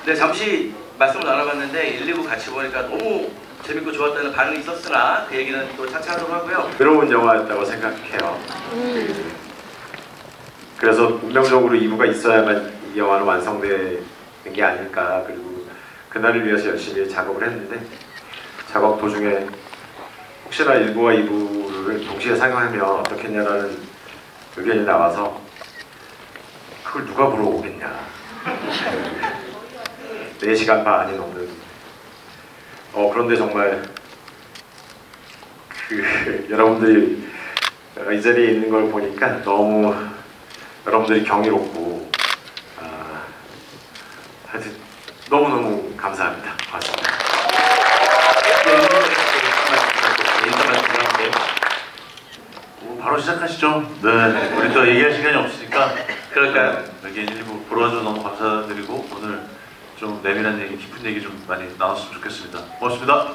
네, 잠시 말씀을 나눠봤는데 1, 2부 같이 보니까 너무 재밌고 좋았다는 반응이 있었으나 그 얘기는 또 차차 하도록 하고요. 새로운 영화였다고 생각해요. 그래서 운명적으로 2부가 있어야만 이 영화는 완성되는 게 아닐까. 그리고 그날을 위해서 열심히 작업을 했는데 작업 도중에 혹시나 1부와 2부를 동시에 상영하면 어떻겠냐라는 의견이 나와서 그걸 누가 보러 오겠냐. 4시간 반이 넘는 그런데 정말 여러분들이 이 자리에 있는 걸 보니까 너무 여러분들이 경이롭고 하여튼 너무너무 감사합니다. 고맙습니다. 바로 시작하시죠. 네, 우리 또 얘기할 시간이 없으니까 그럴까요? 여기 일부 보러 와줘서 너무 감사드리고 오늘 좀 내밀한 얘기, 깊은 얘기 좀 많이 나눴으면 좋겠습니다. 고맙습니다.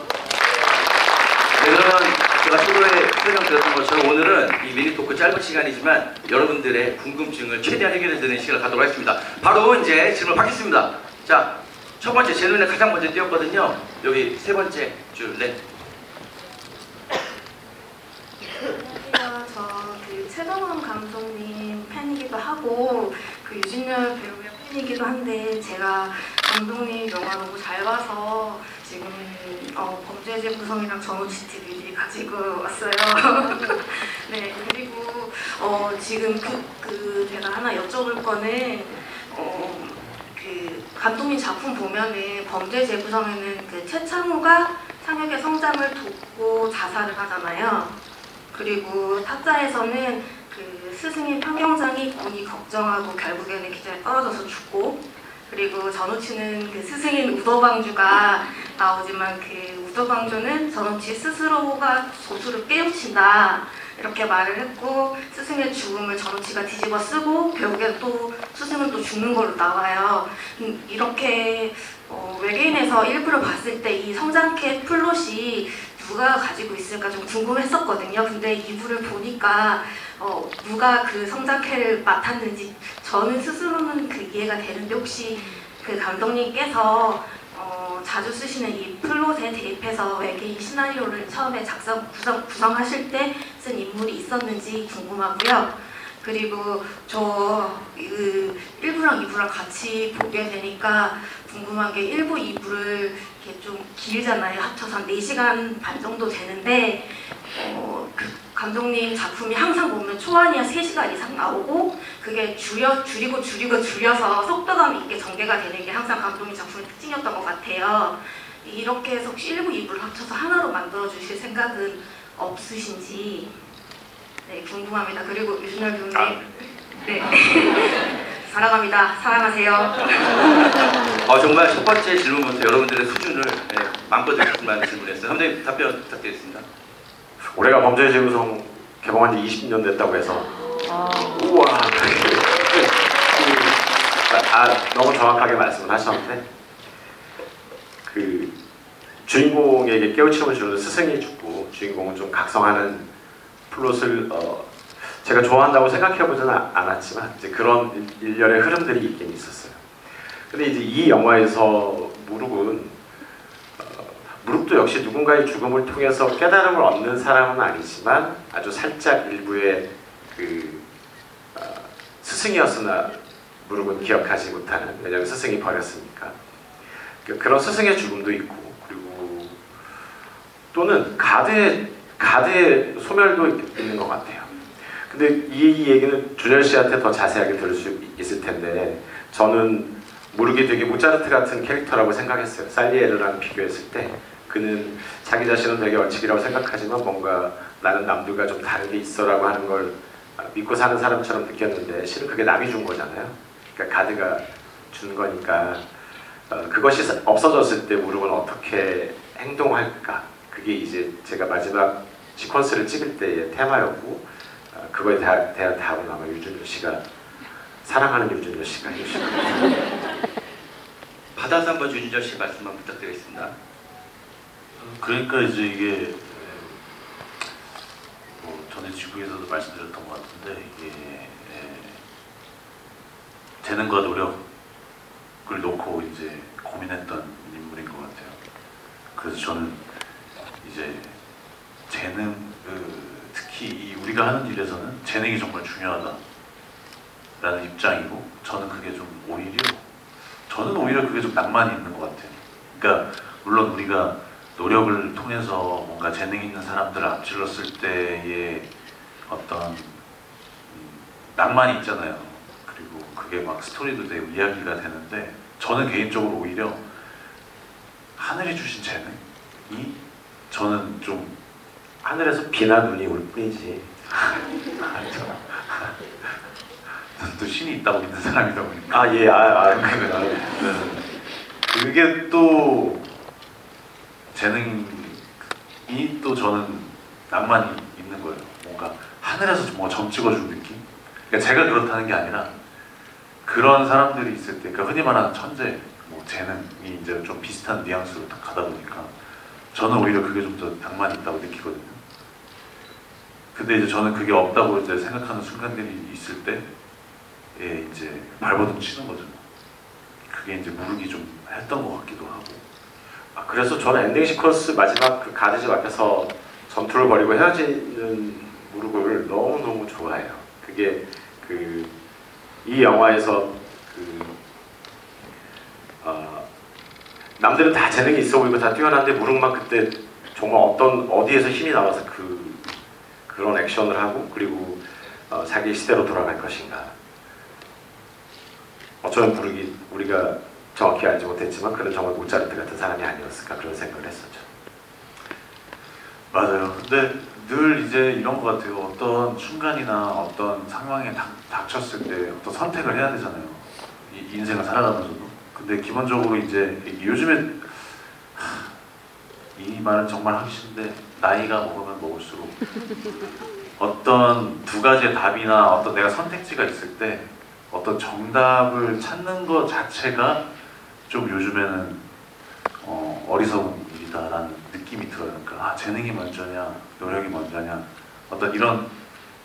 네, 그러면 제가 초도에 설명드렸던 것처럼 오늘은 이 미니 토크 짧은 시간이지만 여러분들의 궁금증을 최대한 해결해드리는 시간을 갖도록 하겠습니다. 바로 이제 질문 받겠습니다. 자, 첫 번째 제 눈에 가장 먼저 띄었거든요. 여기 세 번째 줄, 네. 안녕하세요. 저 최동원 감독님 팬이기도 하고 유진열 배우의 팬이기도 한데 제가 감독님 영화 너무 잘 봐서 지금 범죄제 구성이랑 전우치 TV를 가지고 왔어요. 네, 그리고 지금 제가 하나 여쭤볼 거는 감독님 작품 보면은 범죄제 구성에는 최창호가 상혁의 성장을 돕고 자살을 하잖아요. 그리고 타짜에서는 스승인 판경장이 본이 걱정하고 결국에는 기절에 떨어져서 죽고, 그리고 전우치는 스승인 우더방주가 나오지만 우더방주는 전우치 스스로가 조수를 깨우친다 이렇게 말을 했고, 스승의 죽음을 전우치가 뒤집어 쓰고 결국에 또 스승은 또 죽는 걸로 나와요. 이렇게 외계인에서 일부를 봤을 때 이 성장캐 플롯이 누가 가지고 있을까 좀 궁금했었거든요. 근데 2부를 보니까 누가 성장캐를 맡았는지 저는 스스로는 이해가 되는데, 혹시 감독님께서 자주 쓰시는 이 플롯에 대입해서 외계인 시나리오를 처음에 구성하실 때 쓴 인물이 있었는지 궁금하고요. 그리고 저 1부랑 2부랑 같이 보게 되니까 궁금한 게 1부, 2부를 이렇게 좀 길잖아요. 합쳐서 한 4시간 반 정도 되는데 감독님 작품이 항상 보면 초안이야 3시간 이상 나오고 그게 줄여서 속도감 있게 전개가 되는 게 항상 감독님 작품의 특징이었던 것 같아요. 이렇게 해서 혹시 1부, 2부를 합쳐서 하나로 만들어 주실 생각은 없으신지 네, 궁금합니다. 그리고 유진열 배우님 네. 사랑합니다. 사랑하세요. 정말 첫 번째 질문부터 여러분들의 수준을 마음껏 느낄 만한 질문이었어요. 감독님 답변 부탁드리겠습니다. 올해가 범죄제 구성 개봉한 지 20년 됐다고 해서 우와 너무 정확하게 말씀을 하셨는데 주인공에게 깨우침을 주는 스승이 죽고 주인공은 좀 각성하는 플롯을 제가 좋아한다고 생각해보지는 않았지만 이제 그런 일련의 흐름들이 있긴 있었어요. 근데 이제 이 영화에서 무릎도 역시 누군가의 죽음을 통해서 깨달음을 얻는 사람은 아니지만 아주 살짝 일부의 스승이었으나 무릎은 기억하지 못하는, 왜냐하면 스승이 버렸으니까 그런 스승의 죽음도 있고, 그리고 또는 가드의 소멸도 있는 것 같아요. 근데 이 얘기는 준열 씨한테 더 자세하게 들을 수 있을 텐데 저는 무르기 되게 모차르트 같은 캐릭터라고 생각했어요. 살리에르랑 비교했을 때 그는 자기 자신은 되게 원칙이라고 생각하지만 뭔가 나는 남들과 좀 다른 게 있어라고 하는 걸 믿고 사는 사람처럼 느꼈는데 실은 그게 남이 준 거잖아요. 그러니까 가드가 준 거니까 그것이 없어졌을 때 무릎은 어떻게 행동할까, 그게 이제 제가 마지막 시퀀스를 찍을 때의 테마였고 그거에 대한 답은 아마 유준열 씨가 사랑하는 유준열 씨가 해주실 겁니다. 받아서 한번 윤준열 씨 말씀만 부탁드리겠습니다. 그러니까 이제 이게 뭐 전에 지구에서도 말씀드렸던 것 같은데 이게 재능과 노력을 놓고 이제 고민했던 인물인 것 같아요. 그래서 저는 이제 재능, 특히 이 우리가 하는 일에서는 재능이 정말 중요하다라는 입장이고 저는 그게 좀 낭만이 있는 것 같아요. 그러니까 물론 우리가 노력을 통해서 뭔가 재능 있는 사람들을 앞질렀을 때의 어떤 낭만이 있잖아요. 그리고 그게 막 스토리도 되고 이야기가 되는데 저는 개인적으로 오히려 하늘이 주신 재능이 저는 좀 하늘에서 비나 눈이 올 뿐이지. 또 신이 있다고 믿는 사람이다 보니까 그게 또 재능이 또 저는 낭만이 있는 거예요. 뭔가 하늘에서 뭔가 점 찍어준 느낌? 그러니까 제가 그렇다는 게 아니라 그런 사람들이 있을 때, 그러니까 흔히 말하는 천재, 뭐 재능이 이제 좀 비슷한 뉘앙스로 딱 가다 보니까 저는 오히려 그게 좀 더 낭만이 있다고 느끼거든요. 근데 이제 저는 그게 없다고 이제 생각하는 순간들이 있을 때 이제 발버둥 치는 거죠. 그게 이제 무르기 좀 했던 것 같기도 하고. 그래서 저는 엔딩 시퀀스 마지막 그 가드집 앞에서 전투를 벌이고 헤어지는 무릎을 너무너무 좋아해요. 그게 이 영화에서 남들은 다 재능이 있어 보이고 다 뛰어난데 무릎만 그때 정말 어디에서 힘이 나와서 그런 액션을 하고 그리고 자기 시대로 돌아갈 것인가. 어쩌면 부르기 우리가 정확히 알지 못했지만 그는 정말 모차르트 같은 사람이 아니었을까 그런 생각을 했었죠. 맞아요. 근데 늘 이제 이런 것 같아요. 어떤 순간이나 어떤 상황에 닥쳤을 때 어떤 선택을 해야 되잖아요. 이 인생을 살아가면서도. 근데 기본적으로 이제 요즘에 이 말은 정말 하기 싫은데 나이가 먹으면 먹을수록 어떤 두 가지의 답이나 어떤 내가 선택지가 있을 때 어떤 정답을 찾는 것 자체가 좀 요즘에는 어리석은 일이다라는 느낌이 들어요. 그러니까 재능이 먼저냐 노력이 먼저냐 어떤 이런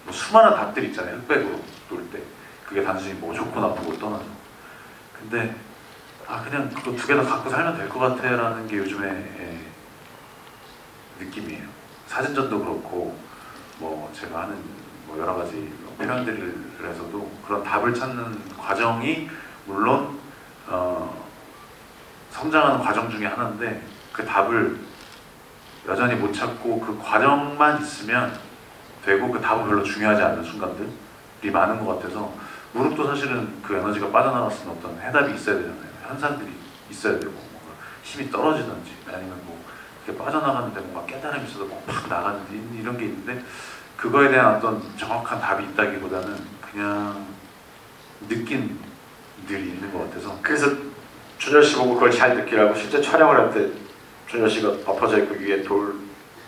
뭐 수많은 답들이 있잖아요. 흑백으로 놀 때 그게 단순히 뭐 좋고 나쁘고 떠나서 근데 그냥 그거 두 개 다 갖고 살면 될 것 같아 라는 게 요즘에 느낌이에요. 사진전도 그렇고 뭐 제가 하는 뭐 여러 가지 표현들에서도 그런 답을 찾는 과정이 물론 성장하는 과정 중에 하나인데 그 답을 여전히 못 찾고 그 과정만 있으면 되고 그 답은 별로 중요하지 않는 순간들이 많은 것 같아서 무릎도 사실은 그 에너지가 빠져나갔으면 어떤 해답이 있어야 되잖아요. 현상들이 있어야 되고 뭔가 힘이 떨어지든지 아니면 뭐 이렇게 빠져나가는데 뭔가 깨달음이 있어서 팍 나가는지 이런 게 있는데 그거에 대한 어떤 정확한 답이 있다기보다는 그냥 느낀들이 있는 것 같아서 그래서 준열 씨 보고 그걸 잘 느끼라고 실제 촬영을 할 때 준열 씨가 엎어져 있고 위에 돌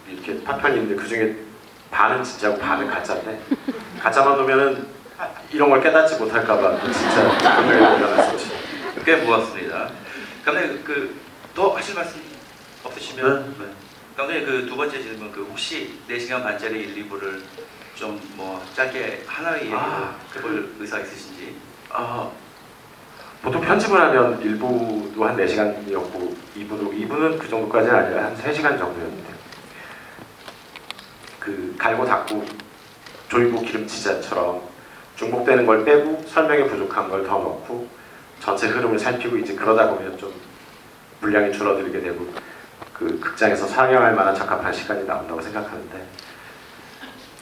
이렇게 파편이 있는데 그 중에 반은 진짜고 반은 가짜인데 가짜만 놓으면은 이런 걸 깨닫지 못할까봐 진짜 분명히 일어났었지. 꽤 모았습니다. 감독님 또 하실 말씀 없으시면 네. 감독님 두 번째 질문 혹시 4시간 반짜리 1, 2부를 좀 뭐 짧게 하나의 얘기로 해볼 의사 있으신지? 보통 편집을 하면 1부도 한 4시간이었고 2부는 그 정도까지는 아니라 한 3시간 정도였는데 갈고 닦고 조이고 기름치자처럼 중복되는 걸 빼고 설명이 부족한 걸 더 넣고 전체 흐름을 살피고 이제 그러다 보면 좀 분량이 줄어들게 되고 극장에서 상영할 만한 적합한 시간이 나온다고 생각하는데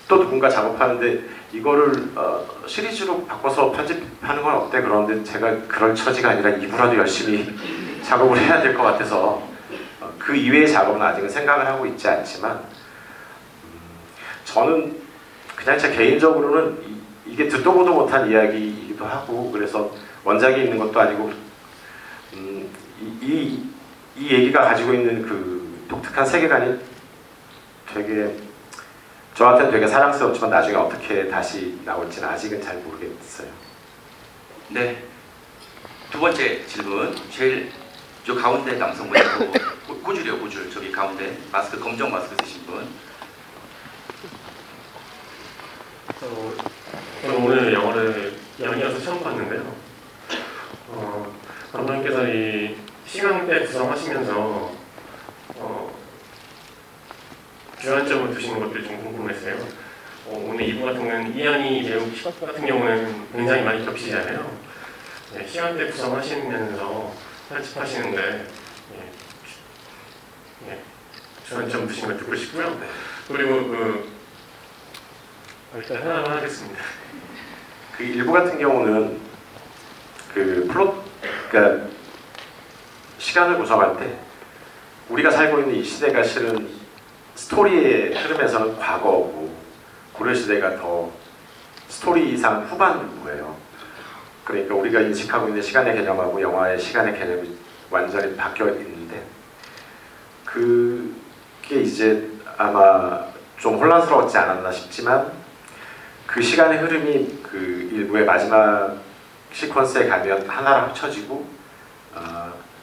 또 누군가 작업하는데 이거를 시리즈로 바꿔서 편집하는 건 어때? 그런데 제가 그럴 처지가 아니라 2부라도 열심히 작업을 해야 될 것 같아서 그 이외의 작업은 아직은 생각을 하고 있지 않지만 저는 그냥 제 개인적으로는 이게 듣도 보도 못한 이야기이기도 하고 그래서 원작이 있는 것도 아니고 이 얘기가 가지고 있는 그 독특한 세계관이 되게 저한테는 되게 사랑스럽지만 나중에 어떻게 다시 나올지는 아직은 잘 모르겠어요. 네. 두 번째 질문. 제일 저 가운데 남성분이고 고줄이요, 고줄. 저기 가운데 마스크 검정 마스크 쓰신 분. 저는 오늘 영화를 양이어서 처음 봤는데요. 감독님께서 이 시간대 구성하시면서 주안점을 두시는 것들이 좀 궁금했어요. 오늘 2부 같은 경우는 이한이 배우 같은 경우는 굉장히 많이 겹치잖아요. 네, 시간대 구성하시면서 편집하시는데 주안점 두신 걸 듣고 싶고요. 그리고 일단 하나만 하겠습니다. 그 일부 같은 경우는 그 플롯, 그러니까 시간을 구성할 때 우리가 살고 있는 이 시대가 실은 스토리의 흐름에서는 과거고 고려 시대가 더 스토리상 후반부예요. 그러니까 우리가 인식하고 있는 시간의 개념하고 영화의 시간의 개념이 완전히 바뀌어 있는데 그게 이제 아마 좀 혼란스러웠지 않았나 싶지만 그 시간의 흐름이 그 일부의 마지막 시퀀스에 가면 하나로 합쳐지고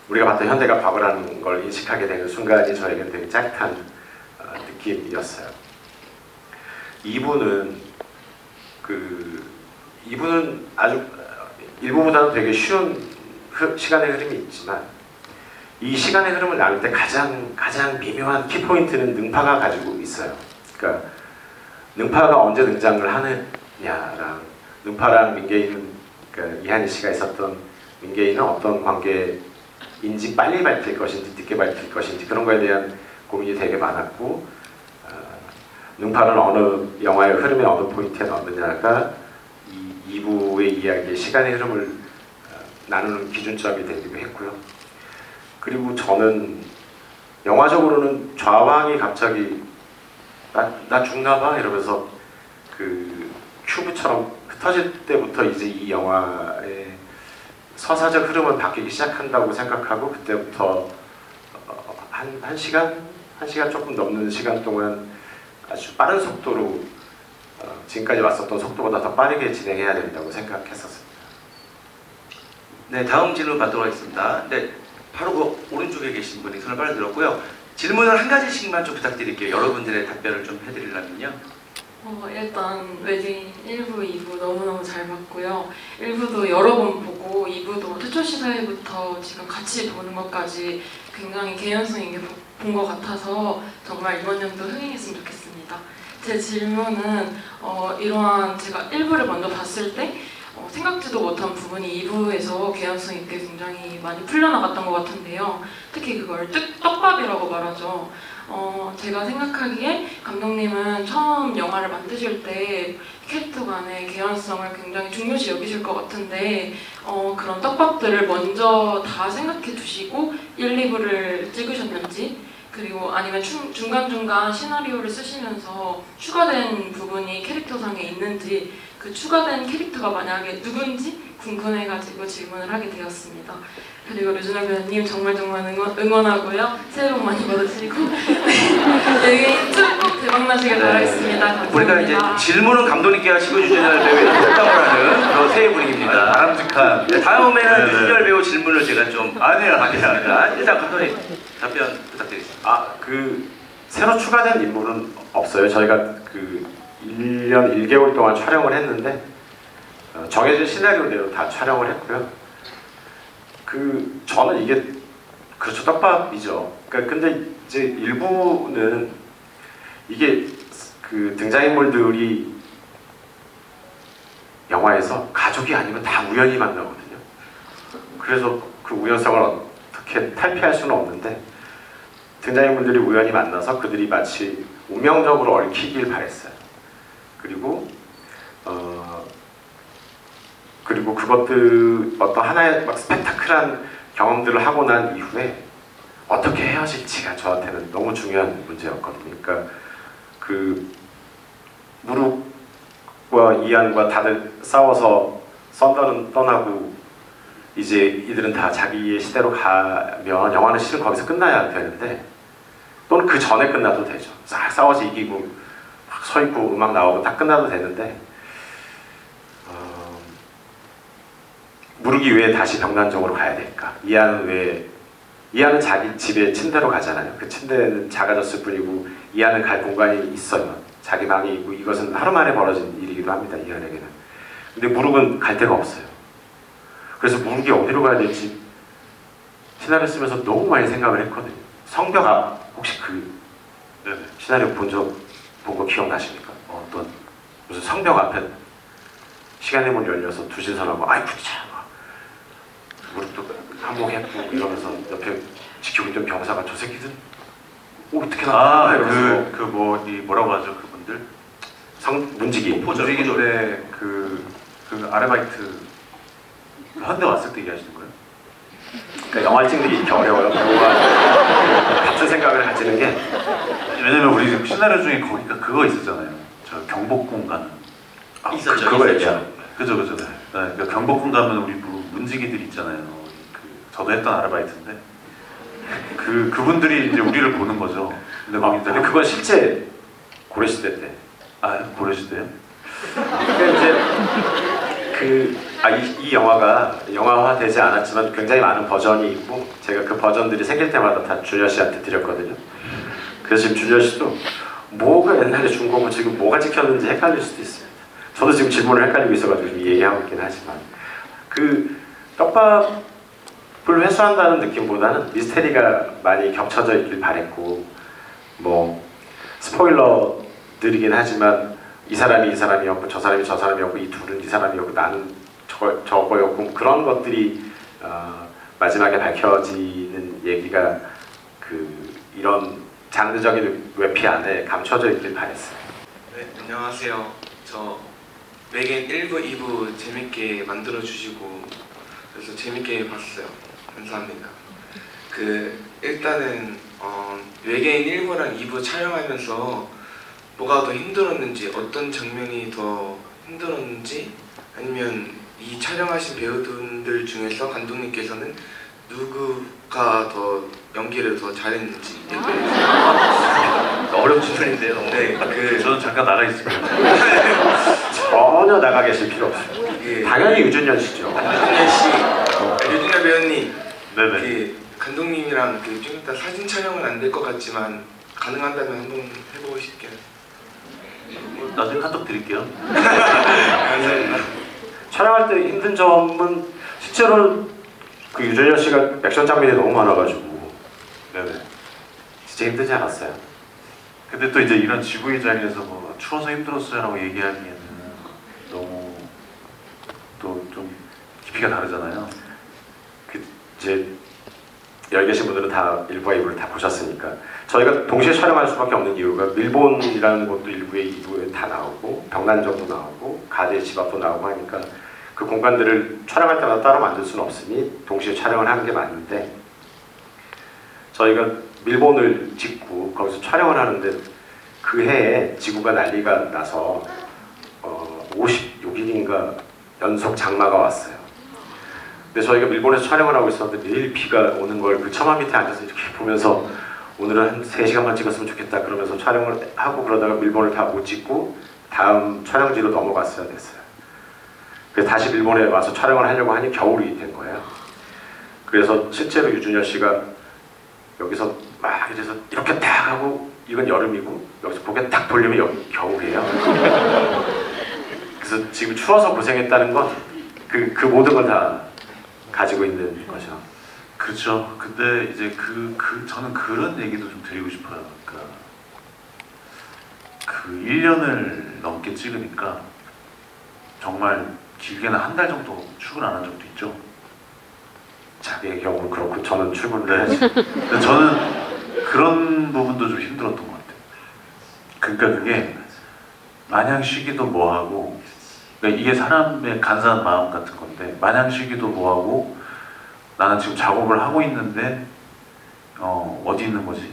우리가 봤던 현대가 과거라는 걸 인식하게 되는 순간이 저에게는 되게 짜릿한 느낌이었어요. 2부는 아주 일부보다는 되게 쉬운 시간의 흐름이 있지만 이 시간의 흐름을 나눌 때 가장 미묘한 키포인트는 능파가 가지고 있어요. 그러니까 능파가 언제 등장을 하느냐랑 능파랑 민계인은 그러니까 이한희 씨가 있었던 민계인은 어떤 관계인지 빨리 밝힐 것인지 늦게 밝힐 것인지 그런 거에 대한 고민이 되게 많았고 능파는 어느 영화의 흐름의 어느 포인트에 넣느냐가 이 2부의 이야기의 시간의 흐름을 나누는 기준점이 되기도 했고요. 그리고 저는 영화적으로는 좌왕이 갑자기 나 죽나봐 이러면서 그 큐브처럼 흩어질 때부터 이제 이 영화의 서사적 흐름은 바뀌기 시작한다고 생각하고 그때부터 한 시간 조금 넘는 시간 동안 아주 빠른 속도로 지금까지 왔었던 속도보다 더 빠르게 진행해야 된다고 생각했었습니다. 네, 다음 질문 받도록 하겠습니다. 네, 바로 그 오른쪽에 계신 분이 손을 빨리 들었고요. 질문을 한 가지씩만 좀 부탁드릴게요. 여러분들의 답변을 좀 해드리려면요. 일단 외계인 1부, 2부 너무너무 잘 봤고요. 1부도 여러 번 보고 2부도 최초 시사회부터 지금 같이 보는 것까지 굉장히 개연성 있게 본 것 같아서 정말 이번 연도 흥행했으면 좋겠습니다. 제 질문은 이러한 제가 1부를 먼저 봤을 때 생각지도 못한 부분이 2부에서 개연성 있게 굉장히 많이 풀려나갔던 것 같은데요. 특히 그걸 떡밥이라고 말하죠. 제가 생각하기에 감독님은 처음 영화를 만드실 때 캐릭터 간의 개연성을 굉장히 중요시 여기실 것 같은데 그런 떡밥들을 먼저 다 생각해 두시고 1, 2부를 찍으셨는지 그리고 아니면 중간중간 시나리오를 쓰시면서 추가된 부분이 캐릭터상에 있는지 그 추가된 캐릭터가 만약에 누군지 궁금해가지고 질문을 하게 되었습니다. 그리고 류준열 배우님 정말 응원하고요. 새해 복 많이 받으시고 여기 쭉 대박나시길 바라겠습니다. 감사합니다. 우리가 이제 질문은 감독님께 하시고 류준열 배우의 홀담을 하는 그런 새해 분위기입니다. 바람직한. 네, 다음에는 네네. 류준열 배우 질문을 제가 좀 아니야. 받겠습니다. 일단 감독님 답변 부탁드리겠습니다. 그 새로 추가된 인물은 없어요. 저희가 그 1년 1개월 동안 촬영을 했는데 정해진 시나리오대로 다 촬영을 했고요. 저는 이게 그렇죠, 떡밥이죠. 그러니까 근데 이제 일부는 이게 그 등장인물들이 영화에서 가족이 아니면 다 우연히 만나거든요. 그래서 그 우연성을 어떻게 탈피할 수는 없는데 등장인물들이 우연히 만나서 그들이 마치 운명적으로 얽히길 바랬어요. 그리고 그것들 어떤 하나의 막 스펙타클한 경험들을 하고 난 이후에 어떻게 헤어질지가 저한테는 너무 중요한 문제였거든요. 그러니까 그 무룩과 이안과 다들 싸워서 썬더는 떠나고 이제 이들은 다 자기의 시대로 가면 영화는 실은 거기서 끝나야 되는데 또는 그 전에 끝나도 되죠. 싹 싸워서 이기고 막 서 있고 음악 나오고 딱 끝나도 되는데 무르기 왜 다시 병단적으로 가야 될까? 이하는 자기 집에 침대로 가잖아요. 그 침대는 작아졌을 뿐이고 이하는 갈 공간이 있어요. 자기 방이 있고 이것은 하루 만에 벌어진 일이기도 합니다. 이하에게는. 근데 무르기는 갈 데가 없어요. 그래서 무르기 어디로 가야 될지 시나리오 쓰면서 너무 많이 생각을 했거든요. 성벽 혹시 그 네네. 시나리오 본 거 기억나십니까? 어떤 무슨 성벽 앞에 시간의 문 열려서 두신선하고 아이고 참 무릎도 한몫했고 이러면서 옆에 지키고 있던 병사가 저 새끼들 어떻게 나와? 이러면서 뭐라고 하죠 그분들? 문지기 문지기인데 그 아르바이트 현대 왔을 때 얘기하시는 거예요? 그러니까 영화를 찍는 게 이렇게 어려워요. 배우가 같은 생각을 가지는 게 왜냐면 우리 시나리오 중에 거기가 그거 있었잖아요. 저 경복궁 가는. 있었죠. 그거 얘기하는 그죠. 네, 그러니까 경복궁 가면 우리 문지기들 있잖아요. 저도 했던 아르바이트인데 그분들이 이제 우리를 보는 거죠. 근데 근데 그건 실제 고려시대 때. 고려시대요? 그러니까 이제 이 영화가 영화화되지 않았지만 굉장히 많은 버전이 있고 제가 그 버전들이 생길 때마다 다 준열 씨한테 드렸거든요. 그래서 지금 준열 씨도 뭐가 옛날에 준 거고 지금 뭐가 찍혔는지 헷갈릴 수도 있습니다. 저도 지금 질문을 헷갈리고 있어가지고 지금 얘기하고 있긴 하지만 그 떡밥을 회수한다는 느낌보다는 미스테리가 많이 겹쳐져 있길 바랬고 뭐 스포일러들이긴 하지만 이 사람이 이 사람이었고 저 사람이 저 사람이었고 이 둘은 이 사람이었고 나는 저거였고 그런 것들이 마지막에 밝혀지는 얘기가 이런 장르적인 외피 안에 감춰져 있길 바랬어요. 네, 안녕하세요. 저 외계인 1부, 2부 재밌게 만들어 주시고 그래서 재밌게 봤어요. 감사합니다. 일단은 외계인 1부랑 2부 촬영하면서 뭐가 더 힘들었는지 어떤 장면이 더 힘들었는지 아니면 이 촬영하신 배우분들 중에서 감독님께서는 누구가 더 연기를 더 잘했는지 어려운 질문인데요. 네, 저는 잠깐 나가 있습니다. 전혀 나가 계실 필요 없어요. 당연히 유준열 씨죠. 유준열 씨, 유준열 배우님, 네네. 감독님이랑 좀 이따 사진 촬영은 안 될 것 같지만 가능한다면 한번 해보고 싶게요. 나중에 카톡 드릴게요. 감사합니다. 촬영할 때 힘든 점은 실제로 그 유준열 씨가 액션 장면이 너무 많아가지고 네네. 진짜 힘들지 않았어요? 근데 또 이제 이런 지구의 자리에서 뭐 추워서 힘들었어요라고 얘기하기에는 너무 또 좀 깊이가 다르잖아요. 이제 여기 계신 분들은 다 1부와 2부를 다 보셨으니까 저희가 동시에 촬영할 수밖에 없는 이유가 밀본이라는 곳도 1부에 2부에 다 나오고 병난정도 나오고 가드의 집 앞도 나오고 하니까 그 공간들을 촬영할 때마다 따로 만들 수는 없으니 동시에 촬영을 하는 게 맞는데 저희가 밀본을 짓고 거기서 촬영을 하는데 그 해에 지구가 난리가 나서 56일인가 연속 장마가 왔어요. 근데 저희가 밀본에서 촬영을 하고 있었는데 매일 비가 오는 걸 그 처마 밑에 앉아서 이렇게 보면서 오늘은 한 3시간만 찍었으면 좋겠다 그러면서 촬영을 하고 그러다가 밀본을 다 못 찍고 다음 촬영지로 넘어갔어야 됐어요. 그래서 다시 밀본에 와서 촬영을 하려고 하니 겨울이 된 거예요. 그래서 실제로 유준열 씨가 여기서 막 이래서 이렇게 딱 하고 이건 여름이고 여기서 고개 딱 돌리면 여기 겨울이에요. 그래서 지금 추워서 고생했다는 건 그 모든 걸 다 가지고 있는 거죠. 그렇죠. 근데 이제 저는 그런 얘기도 좀 드리고 싶어요. 그러니까 그 1년을 넘게 찍으니까 정말 길게는 한 달 정도 출근 안 한 적도 있죠. 자기의 경우는 그렇고 저는 출근을 해야지. 근데 저는 그런 부분도 좀 힘들었던 것 같아요. 그러니까 그게 마냥 쉬기도 뭐하고 그러니까 이게 사람의 간사한 마음 같은 건데 마냥 쉬기도 뭐하고 나는 지금 작업을 하고 있는데 어디 있는 거지?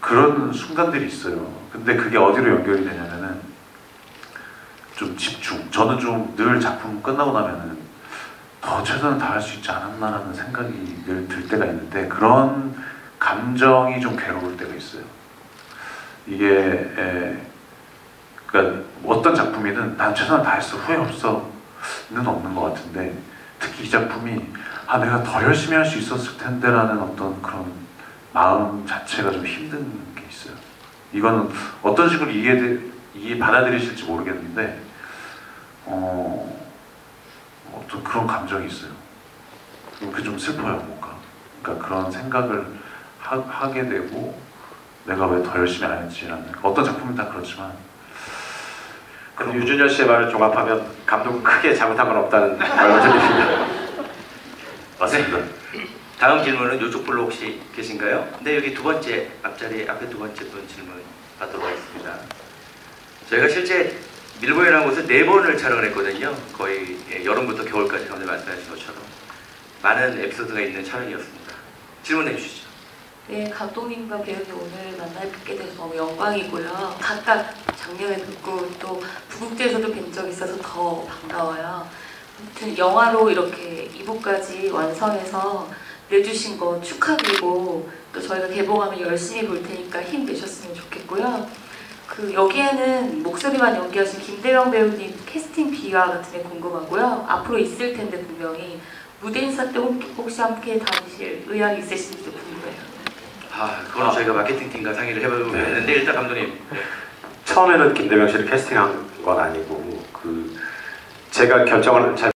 그런 순간들이 있어요. 근데 그게 어디로 연결이 되냐면은 좀 집중. 저는 좀 늘 작품 끝나고 나면은 더 최선을 다할 수 있지 않았나라는 생각이 늘 들 때가 있는데 그런 감정이 좀 괴로울 때가 있어요. 이게 그러니까 어떤 작품이든 난 최선을 다했어 후회 없어는 없는 것 같은데 특히 이 작품이 아 내가 더 열심히 할 수 있었을 텐데라는 어떤 그런 마음 자체가 좀 힘든 게 있어요. 이거는 어떤 식으로 이게 받아들이실지 모르겠는데 어떤 그런 감정이 있어요. 그게 좀 슬퍼요 뭔가. 그러니까 그런 생각을 하게 되고 내가 왜 더 열심히 안 했지라는 어떤 작품은 다 그렇지만 그럼 유준열 씨의 말을 종합하면 감독은 크게 잘못한 건 없다는 말을 드립니다. 맞습니다. 다음 질문은 이쪽 분로 혹시 계신가요? 네, 여기 두 번째 앞에 두 번째 분 질문 받도록 하겠습니다. 저희가 실제 밀보이라는 곳을 4번을 촬영을 했거든요. 거의 여름부터 겨울까지 감독님 말씀하신 것처럼 많은 에피소드가 있는 촬영이었습니다. 질문해 주시죠. 네, 감독님과 배우님 오늘 만나 뵙게 돼서 너무 영광이고요. 각각 작년에 뵙고 또 부국제에서도 뵌 적이 있어서 더 반가워요. 아무튼 영화로 이렇게 2부까지 완성해서 내주신 거 축하드리고 또 저희가 개봉하면 열심히 볼 테니까 힘내셨으면 좋겠고요. 여기에는 목소리만 연기하신 김대영 배우님 캐스팅 비화 같은 게 궁금하고요. 앞으로 있을 텐데 분명히 무대 인사 때 혹시 함께 다니실 의향이 있으신지도 궁금해요. 그거는 저희가 마케팅팀과 상의를 해보고 했는데 일단 감독님. 처음에는 김대명 씨를 캐스팅한 건 아니고 제가 결정을 잘